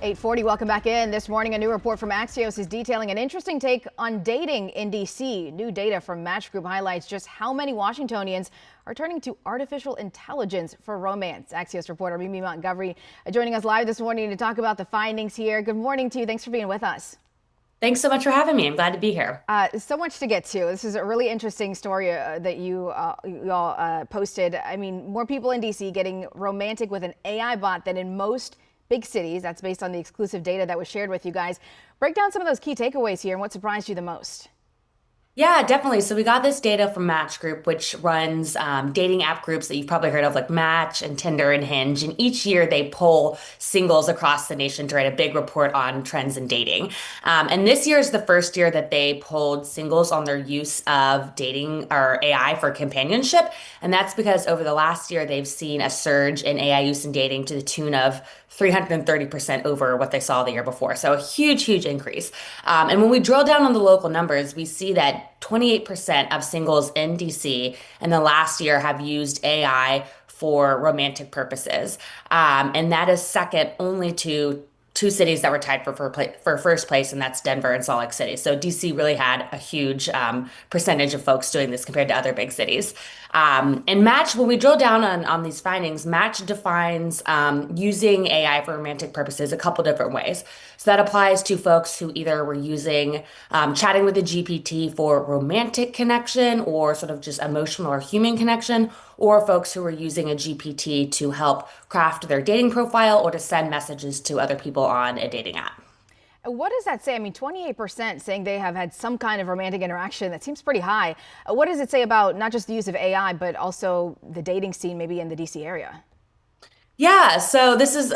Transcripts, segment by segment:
8:40, welcome back in. This morning, a new report from Axios is detailing an interesting take on dating in D.C. New data from Match Group highlights just how many Washingtonians are turning to artificial intelligence for romance. Axios reporter Mimi Montgomery joining us live this morning to talk about the findings here. Good morning to you. Thanks for being with us. Thanks so much for having me. I'm glad to be here. So much to get to. This is a really interesting story that you all posted. I mean, more people in D.C. getting romantic with an AI bot than in most big cities. That's based on the exclusive data that was shared with you guys. Break down some of those key takeaways here and what surprised you the most. Yeah, definitely. So we got this data from Match Group, which runs dating app groups that you've probably heard of, like Match and Tinder and Hinge. And each year they poll singles across the nation to write a big report on trends in dating. And this year is the first year that they polled singles on their use of dating or AI for companionship. And that's because over the last year, they've seen a surge in AI use in dating to the tune of 330% over what they saw the year before. So a huge, huge increase. And when we drill down on the local numbers, we see that 28% of singles in DC in the last year have used AI for romantic purposes. And that is second only to two cities that were tied for first place, and that's Denver and Salt Lake City. So DC really had a huge percentage of folks doing this compared to other big cities. And Match, when we drill down on these findings, Match defines using AI for romantic purposes a couple different ways. So that applies to folks who either were using chatting with a GPT for romantic connection or sort of just emotional or human connection, or folks who were using a GPT to help craft their dating profile or to send messages to other people on a dating app. What does that say? I mean, 28% saying they have had some kind of romantic interaction. That seems pretty high. What does it say about not just the use of AI, but also the dating scene maybe in the DC area? Yeah, so this is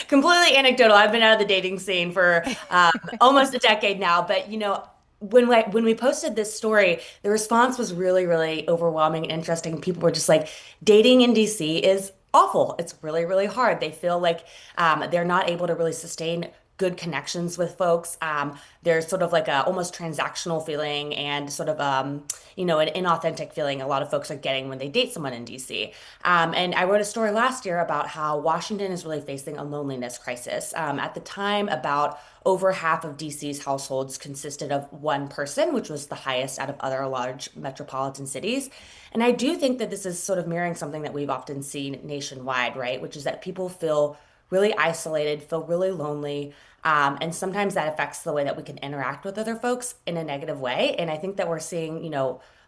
completely anecdotal. I've been out of the dating scene for almost a decade now, but when we posted this story, the response was really, really overwhelming and interesting. People were just like, dating in DC is awful. It's really, really hard. They feel like they're not able to really sustain good connections with folks. There's sort of like a almost transactional feeling and sort of an inauthentic feeling a lot of folks are getting when they date someone in DC. And I wrote a story last year about how Washington is really facing a loneliness crisis. At the time, about over half of DC's households consisted of one person, which was the highest out of other large metropolitan cities. And I do think that this is sort of mirroring something that we've often seen nationwide, right? Which is that people feel really isolated, feel really lonely. And sometimes that affects the way that we can interact with other folks in a negative way. And I think that we're seeing,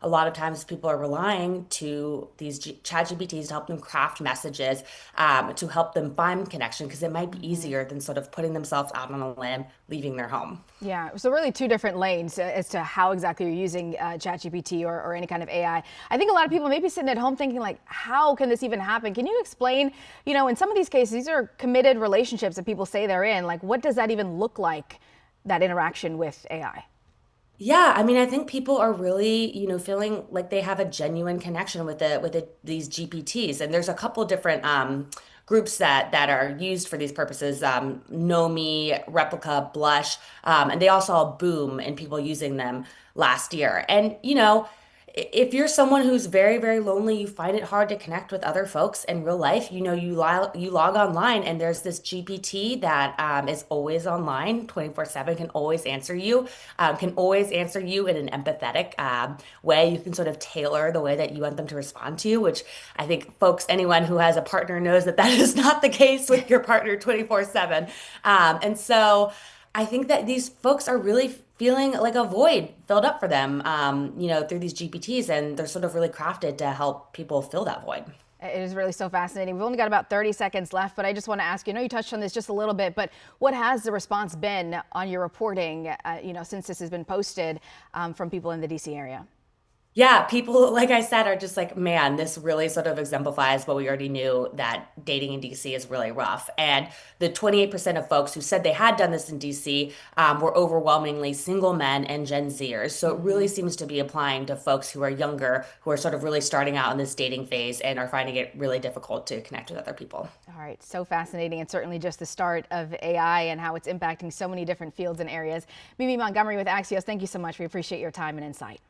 a lot of times people are relying to these chat GPTs to help them craft messages, to help them find connection, because it might be easier than sort of putting themselves out on a limb, leaving their home. Yeah, so really two different lanes as to how exactly you're using ChatGPT or any kind of AI. I think a lot of people may be sitting at home thinking like, how can this even happen? Can you explain, in some of these cases, these are committed relationships that people say they're in. Like, what does that even look like, that interaction with AI? Yeah, I mean, I think people are really, feeling like they have a genuine connection with these GPTs, and there's a couple different groups that are used for these purposes. Know Me, Replica, Blush, and they all saw a boom in people using them last year. And if you're someone who's very, very lonely, you find it hard to connect with other folks in real life, you log online and there's this GPT that is always online 24/7, can always answer you in an empathetic way. You can sort of tailor the way that you want them to respond to you, which I think anyone who has a partner knows that that is not the case with your partner 24/7. And so I think that these folks are really feeling like a void filled up for them, through these GPTs, and they're sort of really crafted to help people fill that void. It is really so fascinating. We've only got about 30 seconds left, but I just want to ask you, I know you touched on this just a little bit, but what has the response been on your reporting, since this has been posted from people in the DC area? Yeah, people, like I said, are just like, man, this really sort of exemplifies what we already knew, that dating in DC is really rough. And the 28% of folks who said they had done this in DC were overwhelmingly single men and Gen Zers. So it really seems to be applying to folks who are younger, who are sort of really starting out in this dating phase and are finding it really difficult to connect with other people. All right, so fascinating, and certainly just the start of AI and how it's impacting so many different fields and areas. Mimi Montgomery with Axios, thank you so much. We appreciate your time and insight.